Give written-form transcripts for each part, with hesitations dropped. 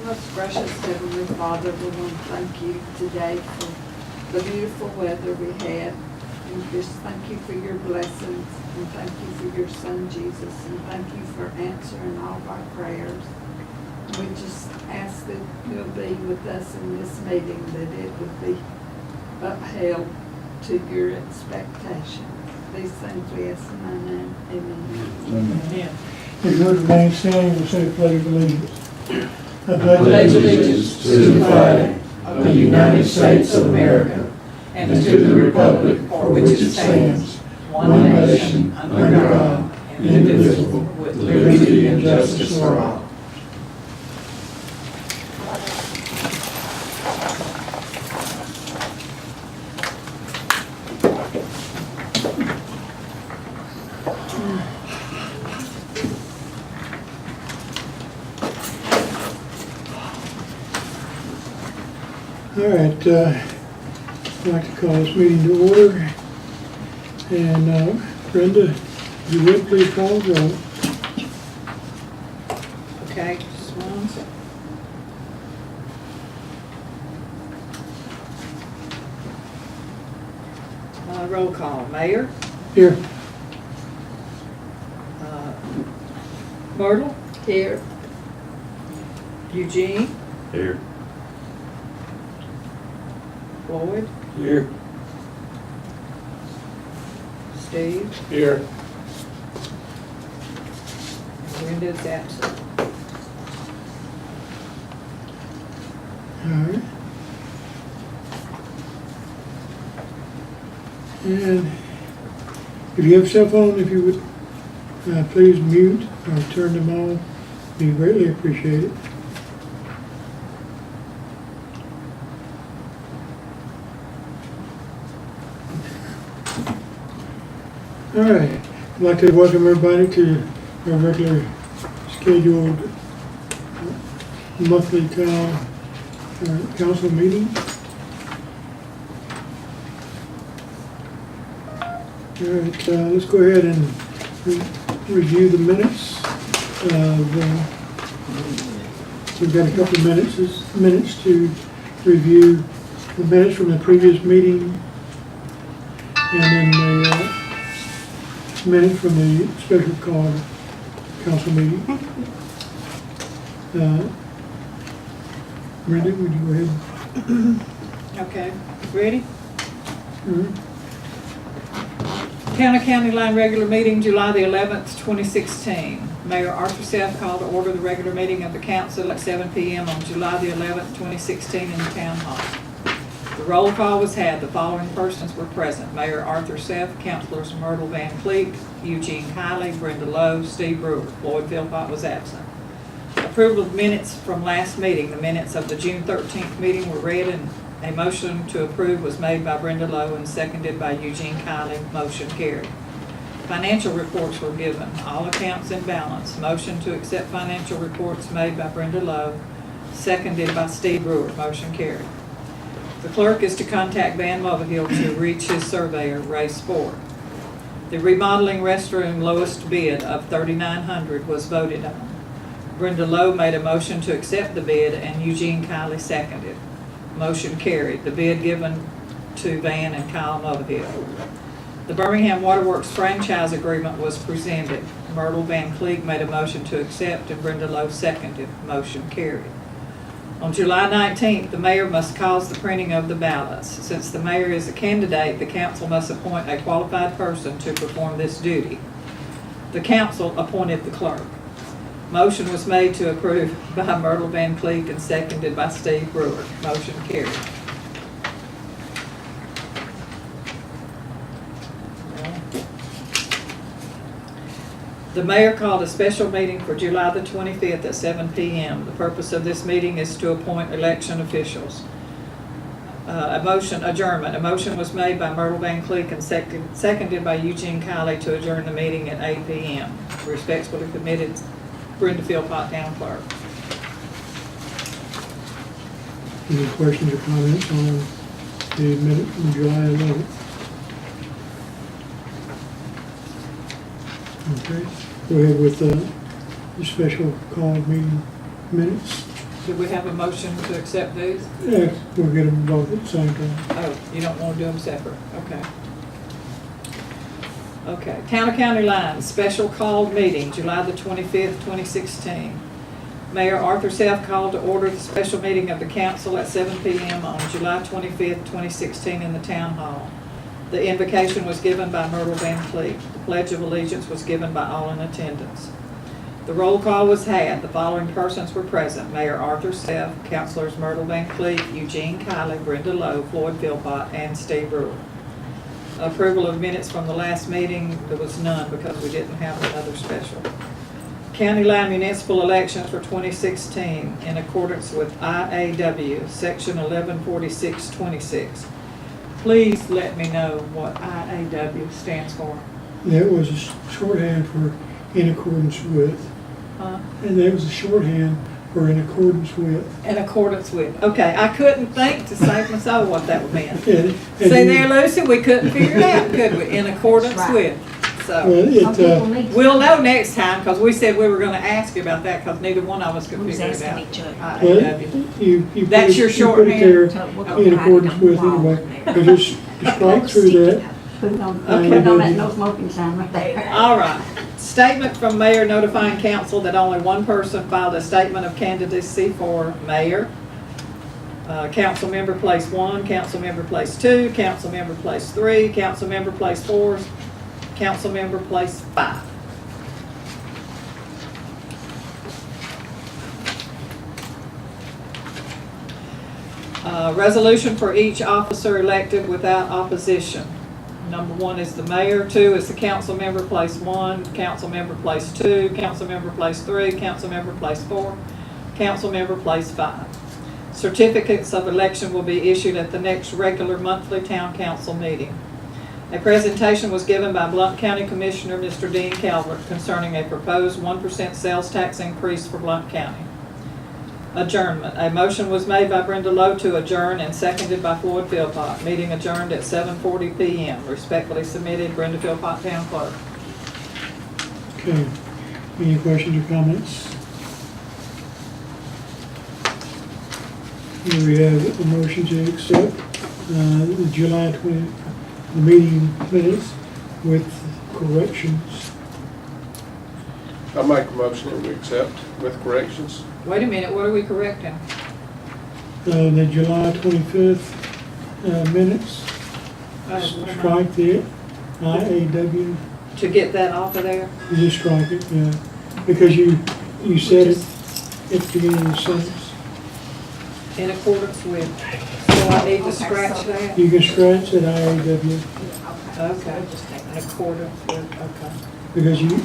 Most gracious Heavenly Father, we want to thank you today for the beautiful weather we had. And just thank you for your blessings, and thank you for your Son Jesus, and thank you for answering all of our prayers. We just ask that you'll be with us in this meeting, that it would be upheld to your expectations. These things we ask in thy name. Amen. Amen. If you would remain standing, we'll say the Pledge of Allegiance. I Pledge allegiance to the flag of the United States of America and to the republic for which it stands, one nation, under God, indivisible, with liberty and justice for all. All right, I'd like to call this meeting to order. And Brenda, if you would please call the roll. Okay, Swans. Roll call. Mayor? Here. Myrtle? Here. Eugene? Here. Floyd? Here. Steve? Here. Brenda's absent. All right. And if you have a cell phone, if you would please mute or turn them on, be greatly appreciated. All right, I'd like to welcome everybody to our regular scheduled monthly council meeting. All right, let's go ahead and review the minutes. We've got a couple of minutes to review the minutes from the previous meeting, and then the minutes from the special call council meeting. Brenda, would you go ahead? Okay, ready? Mhm. Town of County Line regular meeting, July the 11th, 2016. Mayor Arthur Self called to order the regular meeting of the council at 7 p.m. on July the 11th, 2016 in the town hall. The roll call was had. The following persons were present: Mayor Arthur Self, Councilors Myrtle Van Cleek, Eugene Kiley, Brenda Lowe, Steve Brewer. Floyd Philpott was absent. Approval of minutes from last meeting. The minutes of the June 13th meeting were read, and a motion to approve was made by Brenda Lowe and seconded by Eugene Kiley. Motion carried. Financial reports were given. All accounts in balance. Motion to accept financial reports made by Brenda Lowe, seconded by Steve Brewer. Motion carried. The clerk is to contact Van Motherhill to reach his surveyor, Ray Sport. The remodeling restroom lowest bid of $3,900 was voted on. Brenda Lowe made a motion to accept the bid, and Eugene Kiley seconded. Motion carried. The bid given to Van and Kyle Motherhill. The Birmingham Waterworks franchise agreement was presented. Myrtle Van Cleek made a motion to accept, and Brenda Lowe seconded. Motion carried. On July 19th, the mayor must cause the printing of the ballots. Since the mayor is a candidate, the council must appoint a qualified person to perform this duty. The council appointed the clerk. Motion was made to approve by Myrtle Van Cleek and seconded by Steve Brewer. Motion carried. The mayor called a special meeting for July the 25th at 7 p.m. The purpose of this meeting is to appoint election officials. Adjournment. A motion was made by Myrtle Van Cleek and seconded by Eugene Kiley to adjourn the meeting at 8 p.m. Respectfully committed, Brenda Philpott, Town Clerk. Any questions or comments on the minute from July 11th? Okay, go ahead with the special call meeting minutes. Do we have a motion to accept these? Yeah, we'll get them both at the same time. Oh, you don't want to do them separate, okay. Okay, Town and County Lines, special called meeting, July the 25th, 2016. Mayor Arthur Self called to order the special meeting of the council at 7 p.m. on July 25th, 2016 in the Town Hall. The invocation was given by Myrtle Van Cleef. The Pledge of Allegiance was given by all in attendance. The roll call was had. The following persons were present: Mayor Arthur Self, Councilors Myrtle Van Cleef, Eugene Kiley, Brenda Lowe, Floyd Philpott, and Steve Brewer. Approval of minutes from the last meeting, there was none because we didn't have another special. County line municipal elections for 2016 in accordance with IAW, Section 114626. Please let me know what IAW stands for. That was a shorthand for in accordance with. Huh? And that was a shorthand for in accordance with. In accordance with. Okay, I couldn't think to save my soul what that would mean. And See there, Lucy, we couldn't figure it out, could we? In accordance Right. with. Well, So, Some people need to. we'll know next time, because we said we were gonna ask you about that, because neither one of us could Who's figure it asking out. each other? IAW. you put That's it- your you put it shorthand? there So we'll go in write it accordance on the with wall anyway. there. But just strike through that. Put it on, Okay. put it on that no smoking sign right there. All right. Statement from mayor notifying council that only one person filed a statement of candidacy for mayor. Council member place 1, council member place 2, council member place 3, council member place 4, council member place 5. Resolution for each officer elected without opposition. Number 1 is the mayor, 2 is the council member place 1, council member place 2, council member place 3, council member place 4, council member place 5. Certificates of election will be issued at the next regular monthly town council meeting. A presentation was given by Blount County Commissioner Mr. Dean Calvert concerning a proposed 1% sales tax increase for Blount County. Adjournment. A motion was made by Brenda Lowe to adjourn and seconded by Floyd Philpott. Meeting adjourned at 7:40 p.m. Respectfully submitted, Brenda Philpott, Town Clerk. Okay. Any questions or comments? Here we have a motion to accept the July 20, the meeting minutes with corrections. I make a motion that we accept with corrections. Wait a minute, what are we correcting? The July 25th minutes, strike the IAW, To get that off of there? you just strike it, yeah. Because you said it at the beginning of the sentence. In accordance with, so I need to scratch that? You can scratch that IAW Okay, in accordance with, okay. because you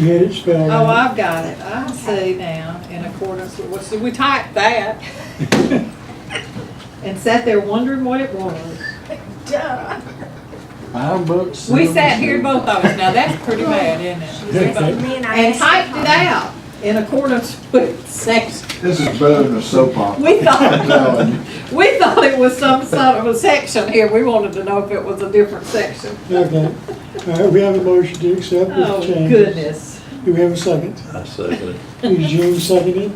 had it spelled Oh, out. I've got it, I see now, in accordance with, so we typed that. And sat there wondering what it was. We sat here, both of us, now that's pretty bad, isn't it? And typed it out in accordance with section. This is better than a soap opera. We I'm telling you. thought it was some sort of a section here, we wanted to know if it was a different section. Okay. All right, we have a motion to accept Oh, with changes. goodness. Do we have a second? I second it. Eugene seconded.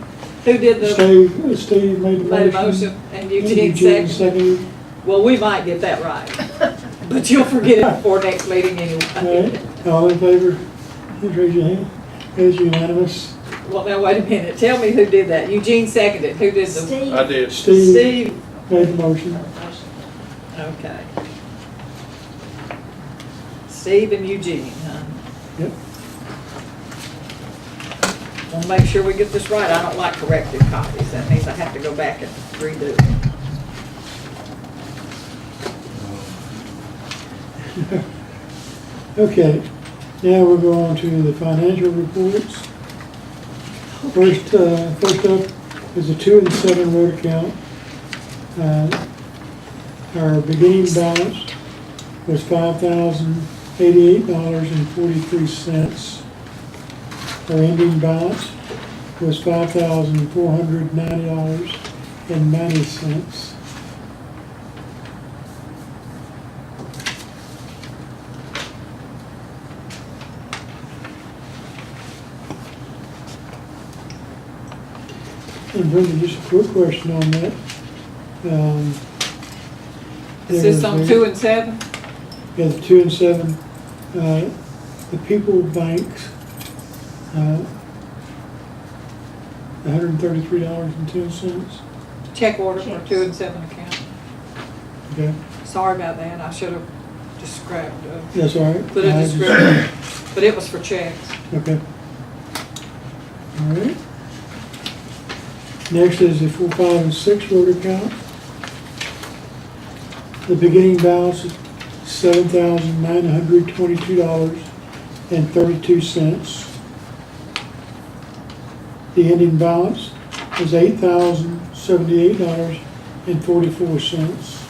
Who did the, Steve made the made a motion. motion, and Eugene Eugene seconded? seconded. Well, we might get that right, but you'll forget it before next meeting All anyway. right, all in favor, please raise your hand. It's unanimous. Well, now, wait a minute, tell me who did that. Eugene seconded, who did the? Steve. I did. Steve Steve, made the motion. okay. Steve and Eugene, huh? Yep. Want to make sure we get this right. I don't like corrected copies. That means I have to go back and redo it. Okay, now we'll go on to the financial reports. First up is the 2 and 7 road account. Our beginning balance was $5,088.43. Our ending balance was $5,490.90. And Brenda, just a quick question on that. Is this on there's 2 and 7? Yeah, the 2 and 7, the People Banks, $133.10. Check order for Checks. 2 and 7 account. Okay, Sorry about that, I should have described, that's all right. put a description, but it was for checks. Okay. All right. Next is the 4, 5, and 6 road account. The beginning balance is $7,922.32. The ending balance is $8,078.44.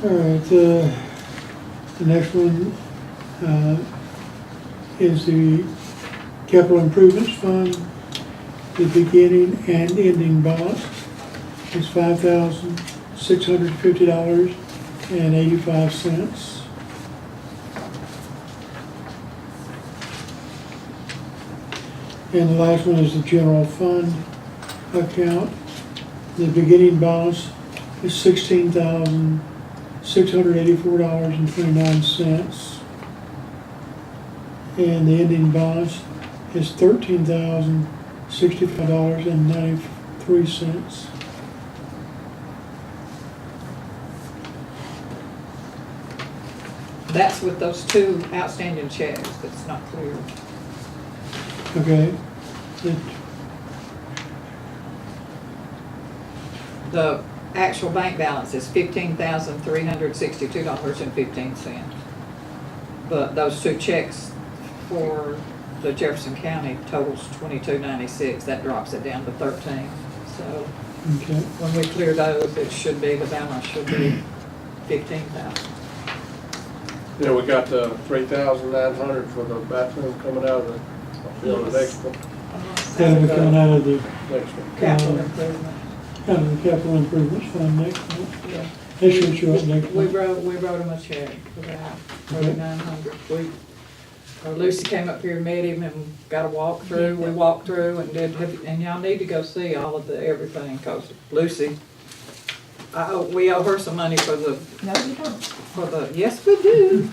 All right, the next one is the Capital Improvements Fund. The beginning and ending balance is $5,650.85. And the last one is the General Fund account. The beginning balance is $16,684.29. And the ending balance is $13,065.93. That's with those 2 outstanding checks, that's not clear. Okay. The actual bank balance is $15,362.15. But those 2 checks for the Jefferson County totals $22.96, that drops it down to 13. So Okay. when we clear those, it should be, the balance should be 15,000. Yeah, we got the 3,900 for the bathroom coming out of the, next one. That'll be coming out of the Next one. Capital improvement, Capital Improvements Fund next month. yeah. They should show up next We month. wrote them a check for that, 3,900. Lucy came up here and met him and got a walkthrough. We walked through and and y'all need to go see all of everything, cause Lucy, we owe her some money for the, No, you don't. yes, we do,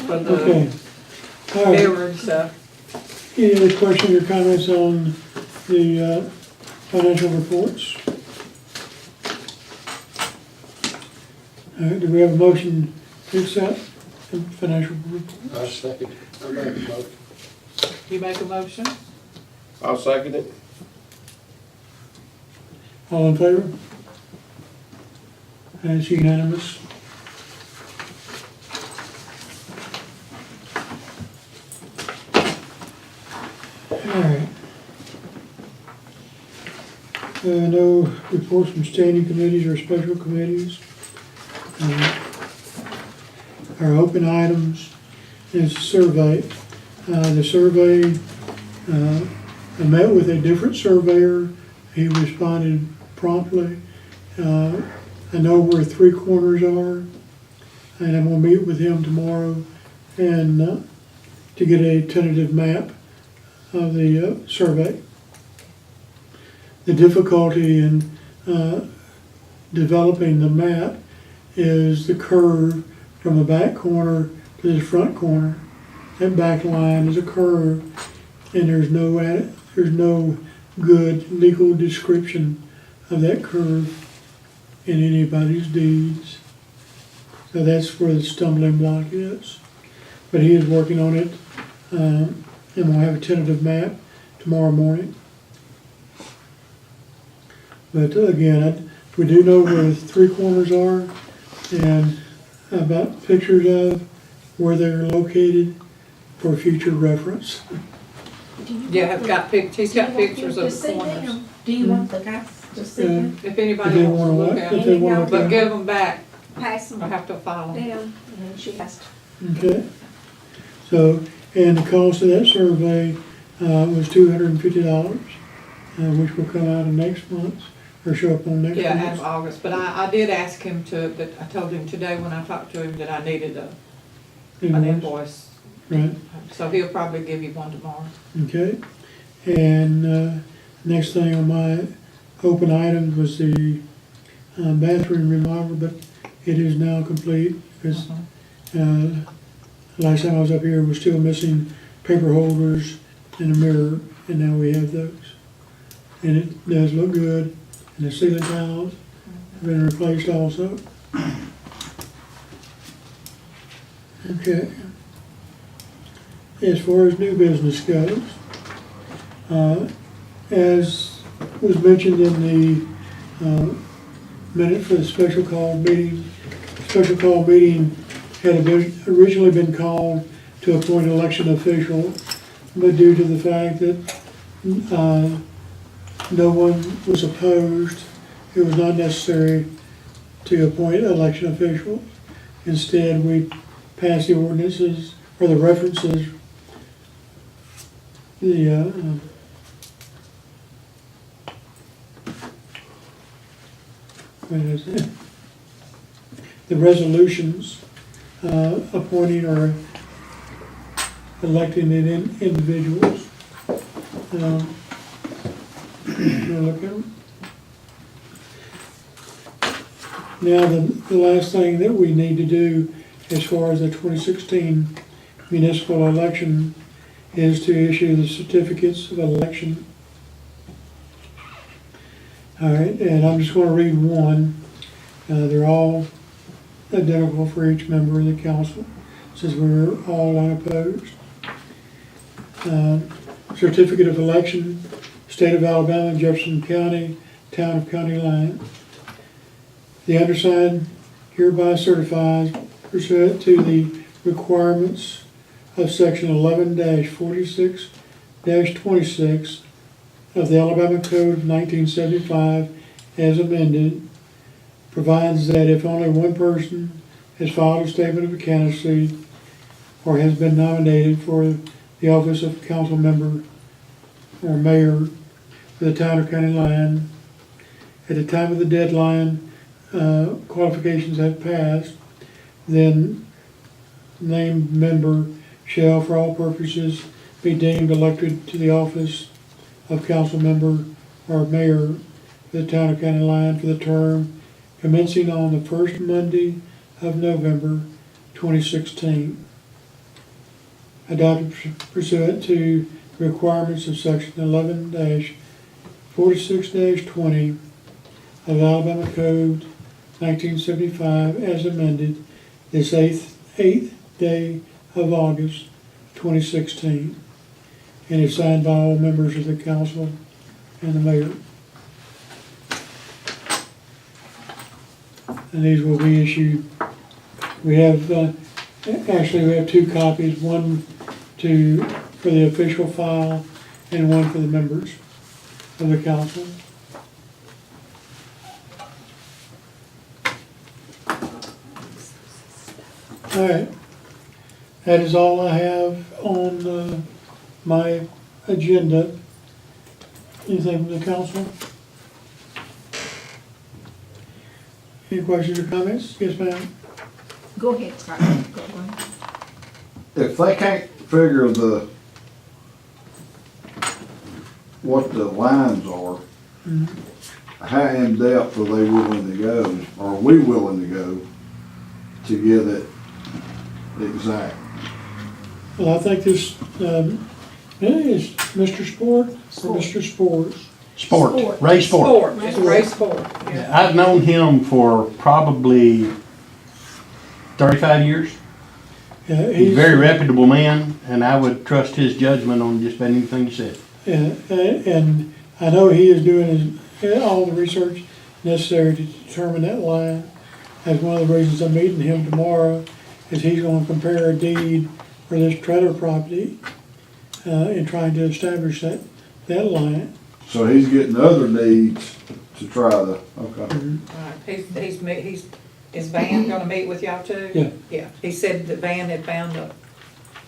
for Okay. the All right. mirror and stuff. Any other questions or comments on the financial reports? All right, do we have a motion to accept the financial reports? I second. I make a motion. You make a motion? I'll second it. All in favor? That's unanimous. All right. No reports from standing committees or special committees. Our open items is survey. The survey, I met with a different surveyor. He responded promptly. I know where 3 corners are, and I'm gonna meet with him tomorrow and to get a tentative map of the survey. The difficulty in developing the map is the curve from the back corner to the front corner. That back line is a curve, and there's no good legal description of that curve in anybody's deeds. So that's where the stumbling block is. But he is working on it, and we'll have a tentative map tomorrow morning. But again, we do know where the 3 corners are and about pictures of where they're located for future reference. Yeah, he's got pictures of the corners. Do you want the guys to see them? If If anybody they wants to wanna look what? at If them, they wanna look but at give them back, Pass them I have to file them. down, and then she has to. Okay, so, and the cost of that survey was $250, which will come out of next month's or show up on next Yeah, week's? out of August, but I did ask him to, but I told him today when I talked to him that I needed an invoice. Right, So he'll probably give you one tomorrow. okay. And, next thing on my open items was the bathroom remodel, but it is now complete, because, last time I was up here, we're still missing paper holders and a mirror, and now we have those. And it does look good, and the ceiling tiles have been replaced also. Okay. As far as new business goes, as was mentioned in the minute for the special call meeting had originally been called to appoint election official, but due to the fact that no one was opposed, it was not necessary to appoint election officials. Instead, we passed the ordinances, or the references, the what is it? The resolutions appointing or electing individuals. Look at them. Now, the last thing that we need to do as far as the 2016 municipal election is to issue the certificates of election. All right, and I'm just going to read one. They're all identical for each member of the council, since we're all unopposed. Certificate of election, State of Alabama, Jefferson County, Town of County Line. The undersigned hereby certifies pursuant to the requirements of section 11-46-26 of the Alabama Code of 1975 as amended, provides that if only one person has filed a statement of candidacy or has been nominated for the office of council member or mayor for the Town of County Line, at the time of the deadline, qualifications have passed, then named member shall, for all purposes, be deemed elected to the office of council member or mayor for the Town of County Line for the term commencing on the first Monday of November 2016. Adopted pursuant to the requirements of section 11-46-20 of Alabama Code 1975 as amended this 8th day of August 2016, and is signed by all members of the council and the mayor. And these will be issued, we have, actually we have 2 copies, one for the official file and one for the members of the council. All right, that is all I have on my agenda. Anything from the council? Any questions or comments? Yes, ma'am. Go ahead, Scott. Go ahead. If they can't figure what the lines are, how in depth are they willing to go, or are we willing to go to get it exact? Well, I think this, is Mr. Sport or Mr. Sports? Sport. Ray Sport. It's Ray Sport. Yeah. I've known him for probably 35 years. Yeah, He's a very reputable man, and I would trust his judgment on just about anything he said. Yeah, and I know he is doing all the research necessary to determine that line. That's one of the reasons I'm meeting him tomorrow, is he's gonna compare a deed for this trailer property, and trying to establish that line. So he's getting other needs to try the, okay. Right, is Van gonna meet with y'all too? Yeah. Yeah, he said that Van had found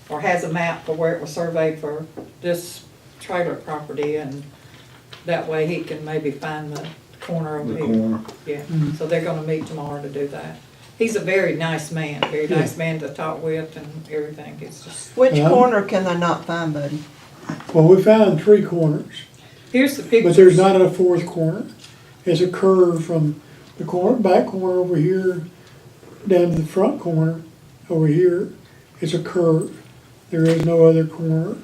or has a map for where it was surveyed for this trailer property, and that way he can maybe find the corner over the here. corner. Yeah, Mhm. so they're gonna meet tomorrow to do that. He's a very nice man, very nice man to talk with and everything. It's just, Which Yeah. corner can they not find, Buddy? Well, we found 3 corners, here's the but pictures. there's not a 4th corner. It's a curve from the back corner over here down to the front corner over here. It's a curve. There is no other corner.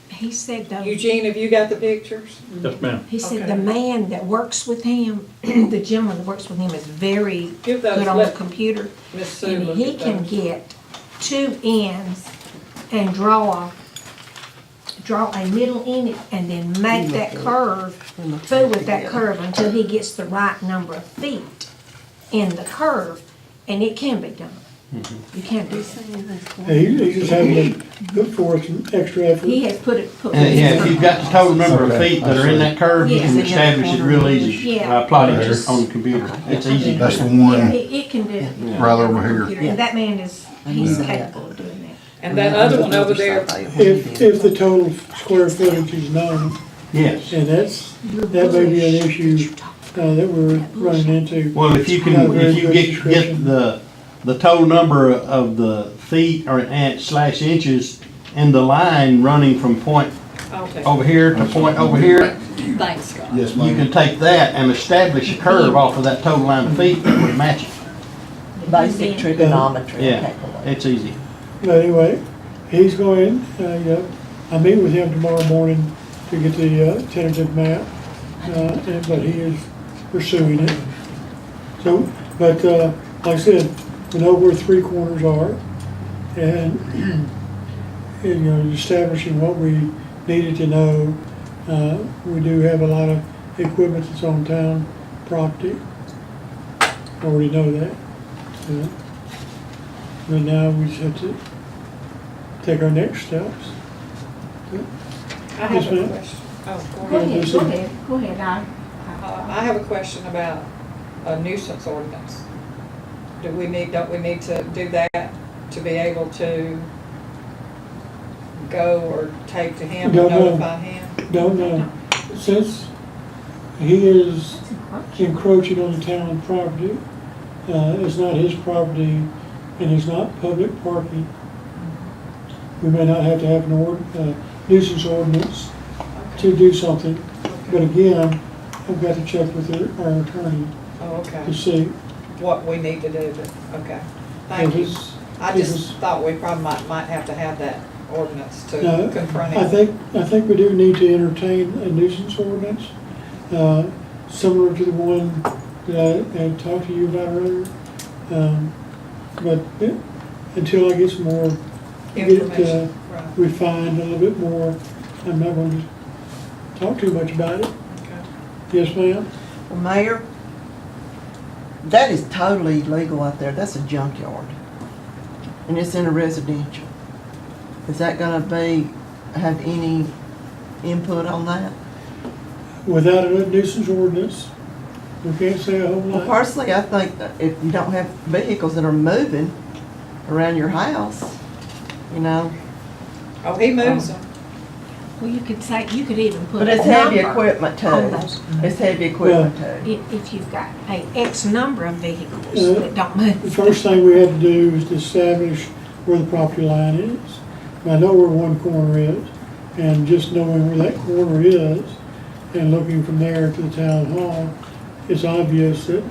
He said, Eugene, have you got the pictures? Yes, ma'am. he said Okay. the man that works with him, the gentleman that works with him is very Give those, good on the let computer. Miss Sue And look he at can those. get 2 ends and draw a middle in it and then make that curve, fool with that curve until he gets the right number of feet in the curve, and it can be done. You can do that. He's just having to put forth some extra effort. He has put it. And yeah, if you've got the total number of feet that are in that curve, you can Yes. establish it real easy. Yeah. Plotting it on the computer. It's easy. That's the Yeah, one it can do it. right over here. Computer, and that man is, he's capable of doing that. And that other one over there, If the total square footage is known, Yes. and that may be an issue that we're running into. Well, if you Not a can, very if you good get description. the total number of the feet or slash inches in the line running from point I'll take, over here to point over here, thanks, Scott. Yes, you ma'am. can take that and establish a curve off of that total line of feet that would match it. Basic trigonometry. Yeah, calculation. it's easy. But anyway, he's going, I meet with him tomorrow morning to get the tentative map, but he is pursuing it. So, but like I said, we know where 3 corners are, and establishing what we needed to know. We do have a lot of equipment that's on town property. Already know that. But now we just have to take our next steps. I have Yes, a ma'am. question. Oh, go Go ahead. ahead, go ahead, I have a question about a nuisance ordinance. Don't we need to do that to be able to go or take to him and Don't know. notify him? Don't know, since he is encroaching on the town property, it's not his property and it's not public parking. We may not have to have an nuisance ordinance to do something, but again, I've got to check with our attorney Oh, okay. to see. What we need to do, but, okay. Thank you. If I it's- just thought we probably might have to have that ordinance to No, confront I him. think we do need to entertain a nuisance ordinance, similar to the one that I had talked to you about earlier. But until I get some more, get it Information, right, refined a little bit more, I'm not going to talk too much about it. okay. Yes, ma'am? Well, Mayor, that is totally illegal out there. That's a junkyard. And it's in a residential. Is that gonna have any input on that? Without a nuisance ordinance, we can't say a whole Well, lot. personally, I think that if you don't have vehicles that are moving around your house, you know, Oh, he moves them. Well, you could even put but a it's heavy number equipment on too. those. It's heavy equipment too. If you've got a X number of vehicles Yeah. that don't move. The first thing we had to do is to establish where the property line is. And I know where one corner is, and just knowing where that corner is, and looking from there to the town hall, it's obvious that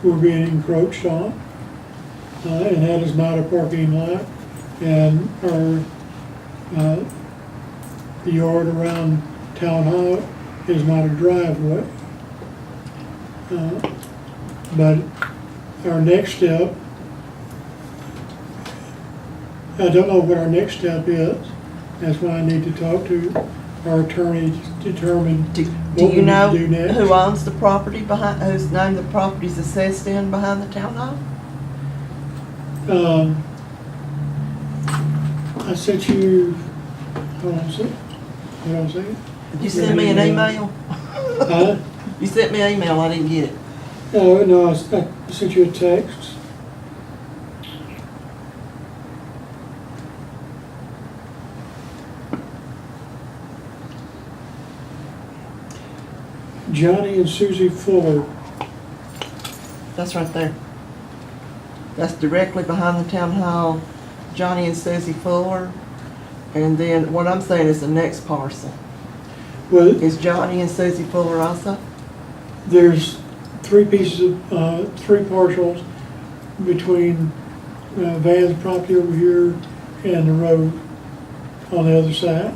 we're being encroached on. And that is not a parking lot, and the yard around town hall is not a driveway. But our next step, I don't know what our next step is. That's why I need to talk to our attorney to determine Do what you we need know to do next. who owns the property behind, whose name the property's assessed in behind the town hall? I sent you, hold on a second, what I'm saying? You sent me an email? Huh? You sent me an email, I didn't get it. No, I sent you a text. Johnny and Susie Fuller. That's right there. That's directly behind the town hall, Johnny and Susie Fuller. And then what I'm saying is the next parcel. Well, Is Johnny and Susie Fuller also? there's three pieces of, three parcels between Van's property over here and the road on the other side.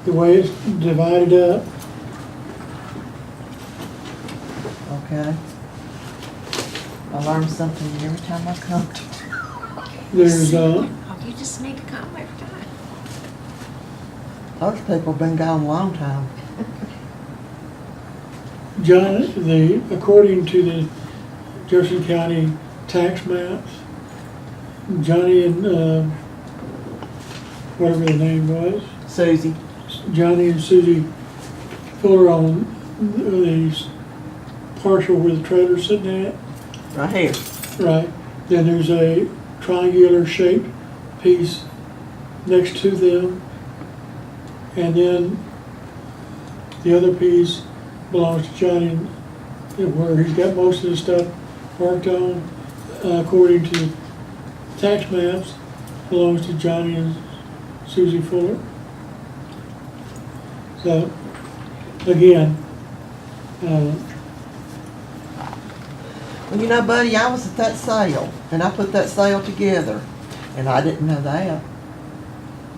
The way it's divided up, Okay. I learn something every time I come to. there's, Oh, you just need to come every time. Those people have been gone a long time. according to the Jefferson County tax maps, Johnny and, whatever the name was, Susie. Johnny and Susie Fuller on the partial where the trailer's sitting at, Right here. right? Then there's a triangular shaped piece next to them. And then the other piece belongs to Johnny, where he's got most of the stuff marked on, according to tax maps, belongs to Johnny and Susie Fuller. So, again, Well, you know, buddy, I was at that sale, and I put that sale together, and I didn't know that.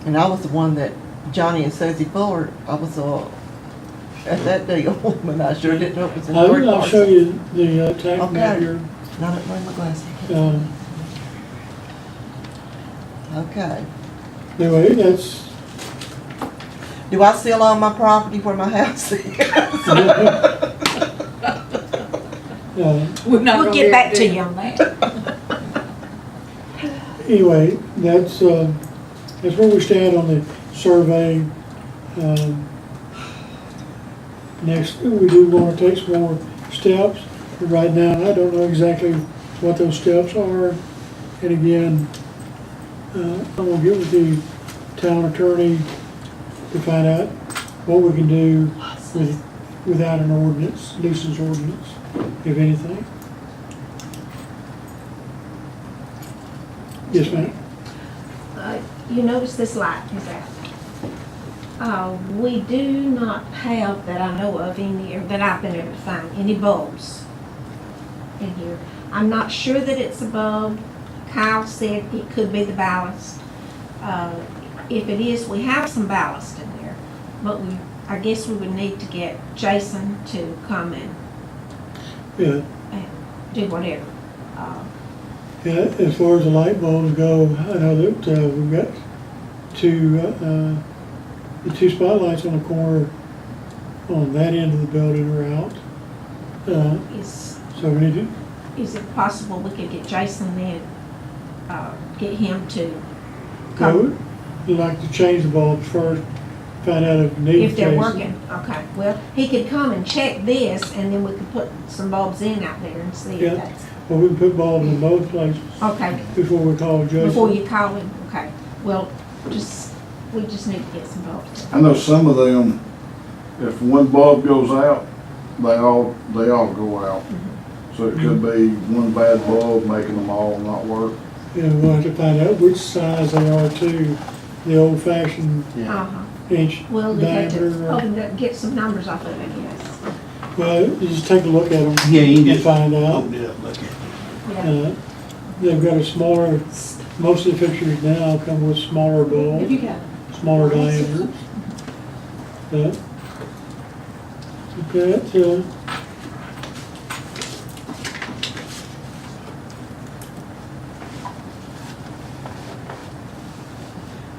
And I was the one that Johnny and Susie Fuller, I was at that deal, but I sure didn't know it was in three I'll show parcels. you the tax map Okay. here. Not at wearing my glasses. Okay. Anyway, that's, Do I still own my property where my house is? We're not We'll gonna get back to do- you on that. anyway, that's where we stand on the survey. Next, we do want to take some more steps, but right now, I don't know exactly what those steps are. And again, I'm gonna get with the town attorney to find out what we can do without an ordinance, nuisance ordinance, if anything. Yes, ma'am? You notice this light is out. We do not have, that I know of, any, or that I've been able to find, any bulbs in here. I'm not sure that it's a bulb. Kyle said it could be the ballast. If it is, we have some ballast in there, but I guess we would need to get Jason to come and Yeah. do whatever. Yeah, as far as the light bulbs go, I know that we've got the two spotlights on the corner on that end of the building are out. Is So we need to, Is it possible we could get Jason then, get him to I come? would like to change the bulbs first, find out if needed. If they're Jason. working, okay. Well, he could come and check this, and then we could put some bulbs in out there and see Yeah. if that's, Well, we can put bulbs in both places okay, before we call Jason. before you call him, okay. Well, we just need to get some bulbs. I know some of them, if one bulb goes out, they all go out. So it could be one bad bulb making them all not work. Yeah, we'll have to find out which size they are too, the old fashioned Yeah. Uh-huh. inch Well, we have to diameter. open it up, get some numbers off of it, I guess. Well, you just take a look at them. Yeah, you can and just find out. open it up, look at it. Yeah. They've got a smaller, most of the fixtures now come with smaller bulbs, smaller diameters. Okay,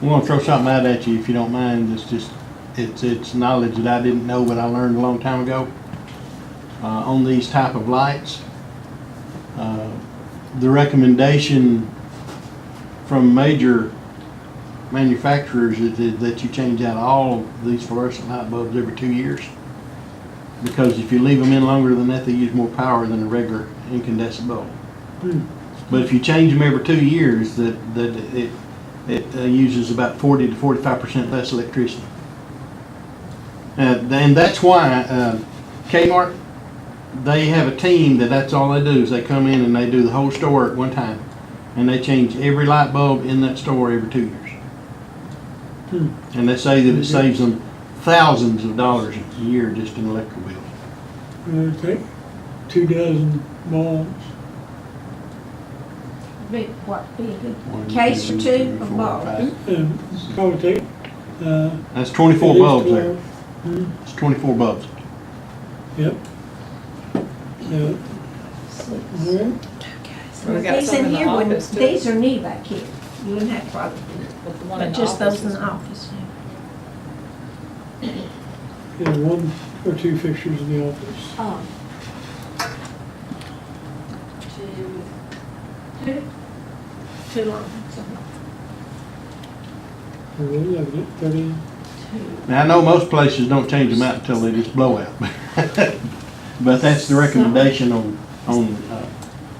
I'm gonna throw something out at you if you don't mind. It's knowledge that I didn't know, but I learned a long time ago. On these type of lights, the recommendation from major manufacturers is that you change out all of these fluorescent light bulbs every 2 years. Because if you leave them in longer than that, they use more power than a regular incandescent bulb. But if you change them every 2 years, it uses about 40 to 45% less electricity. And that's why Kmart, they have a team that's all they do is they come in and they do the whole store at one time. And they change every light bulb in that store every 2 years. Hmm. And they say that it saves them thousands of dollars a year just in electrical bills. Take 24 bulbs. Be, what, be a good One, case two, or three, two of four, bulbs? five. And probably take, That's 24 at least bulbs there. 12. Hmm. It's 24 bulbs. Yep. Yeah. All right. We got These some in in the here, wouldn't- office, too. these are new back here. You wouldn't have to bother. But the one in But the just those office in is- the office, yeah. Yeah, 1 or 2 fixtures in the office. Oh. Two long, Or really, like 30. Now, I know most places don't change them out until they just blow out. But that's the recommendation on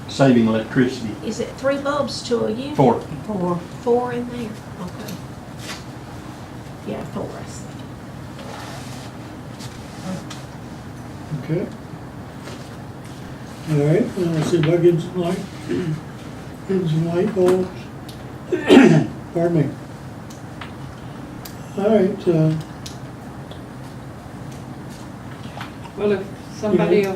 saving electricity. Is it 3 bulbs to a unit? 4. 4 in there, okay. Yeah, 4, I see. Okay. All right, let's see if I get some light, getting some light bulbs. Pardon me. All right, Well, if somebody, I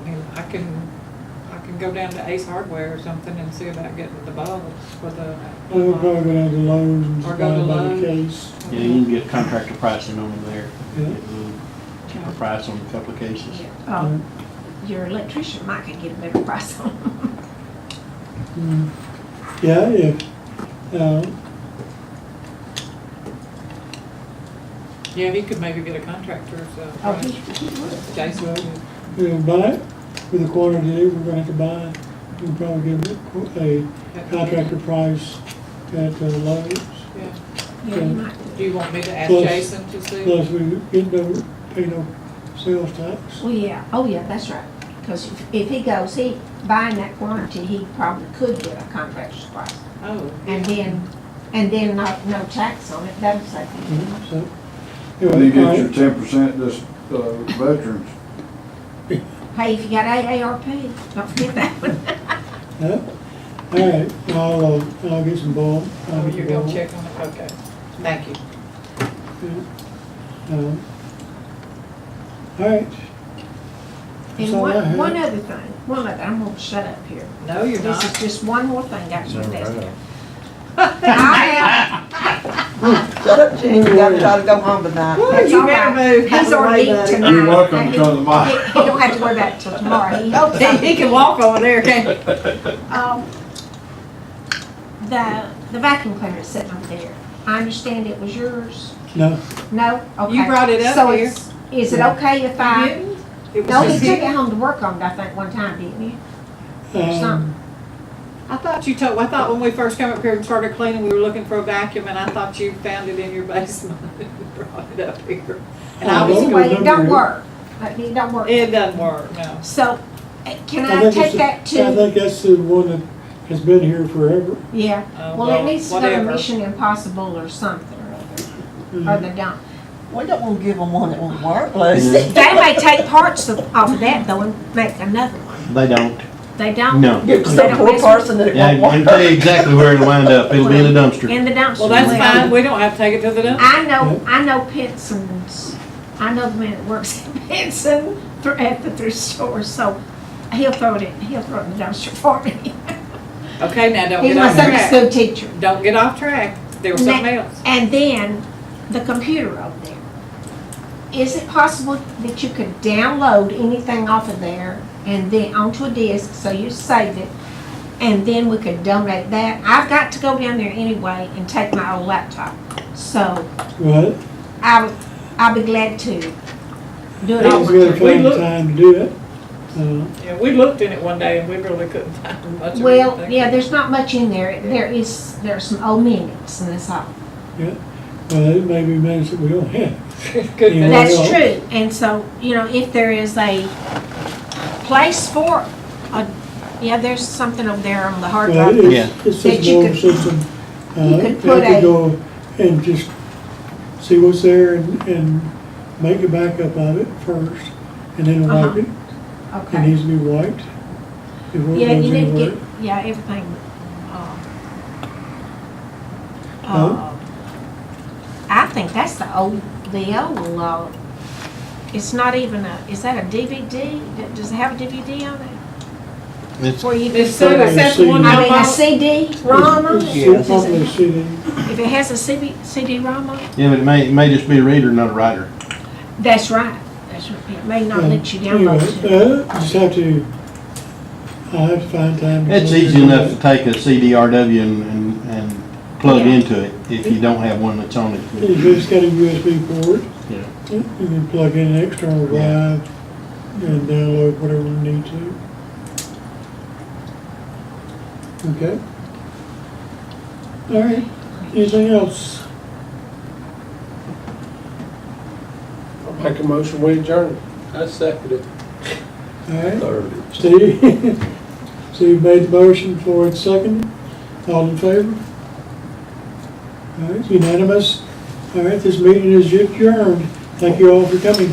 mean, I can go down to Ace Hardware or something and see about getting the bulbs for the. we'll probably go down to Lowe's and Or buy go to them by the Lowe's. case. Yeah, you can get contractor pricing on them there. Yeah. Get a little cheaper price on a couple of cases. Oh, your electrician might could get a better price on them. Mm. Yeah, if, Yeah, he could maybe get a contractor's, Oh, price. he would. Jason Well, would. we'll buy it with the quantity we're gonna have to buy. We'll probably give a contractor price at Lowe's. Yeah. Yeah, he might. Do you want me to ask Plus- Jason to see? Plus we get no, pay no sales tax. Well, yeah, oh, yeah, that's right. Because if he goes, buying that quantity, he probably could get a contractor's price. Oh. And then no tax on it, that'll save him. So, You anyway, all get your right. 10% just, veterans. Hey, if you got AARP, don't forget that one. Yeah. All right, I'll get some bulb. I'll Oh, get you're the gonna bulb. check on it, okay. Thank you. Yeah. All right, And That's all I have. one other thing, I'm gonna shut up here. No, you're This is not. just one more thing, got your desk Never here. I Shut up, Jane, you gotta try to go home tonight. have, that's You all better right. move. He's already eaten tonight. You're welcome and to come to mine. He don't have to worry about it till tomorrow. He can walk over there, can't he? The vacuum cleaner is sitting over there. I understand it was yours. no, No? Okay. You brought it up So here. is it okay if I? It was No, he just took here. it home to work on it, I think, one time, didn't he? Or something. I thought when we first came up here and started cleaning, we were looking for a vacuum, and I thought you found it in your basement and brought it up here. And I Oh, was, okay. Well, it don't remember it. work. It don't work. it doesn't work, no. So, can I I think take it's, that I to, think that's the one that has been here forever. yeah, Oh, well, it needs to go to whatever. Mission Impossible or something or other, or they don't. We don't wanna give them one that won't work, Lucy. They may take parts off of that though and make another one. They don't. They don't? No. Give it to They some don't poor mess with- person that it Yeah, I won't can tell you work. exactly where it'll wind up. It'll be in the dumpster. In the dumpster. Well, that's fine, we don't have to take it to the dumpster. I know Penson's, I know the man that works at Penson at the thrift store, so he'll throw it in the dumpster for me. Okay, now don't He's get my off Sunday track. school teacher. Don't get off track. There was something else. And then the computer over there. Is it possible that you could download anything off of there and then onto a disk, so you saved it, and then we could donate that? I've got to go down there anyway and take my old laptop, so What? I'll be glad to do it It's over. gonna We find look- time to do it. Yeah, we looked in it one day and we really couldn't find much of Well, anything. yeah, there's not much in there. There's some old minutes and that's all. Yeah, well, it may be minutes that we don't have. Good Yeah. thing. That's true, and so, if there is a place for, there's something over there on the hard Well, drive. Yeah. it's That just you an older could- system. you could You put could a- go and just see what's there and make a backup of it first, and then wipe it. It Okay. needs to be wiped before it Yeah, goes you need to anywhere. get, yeah, everything, Huh? I think that's the old, it's not even is that a DVD? Does it have a DVD on it? It's, Where you It's can, so, is that the one I y'all mean, a bought? CD-ROM on It's it? probably a CD. If it has a CD-ROM on it? yeah, but it may just be a reader, not a writer. That's right. That's right. It may not let you download it. Anyway, just have to, I'll have to find time. to It's go easy through enough to that. take a CDRW and plug Yeah. into it if you don't have one that's on it. If it's got a USB port, Yeah. you can plug in an external drive and download whatever you need to. Okay? All right, anything else? I'll make a motion, we adjourn. I second it. All right, Third. Steve? Steve made the motion, Floyd second. All in favor? All right, unanimous. All right, this meeting is adjourned. Thank you all for coming.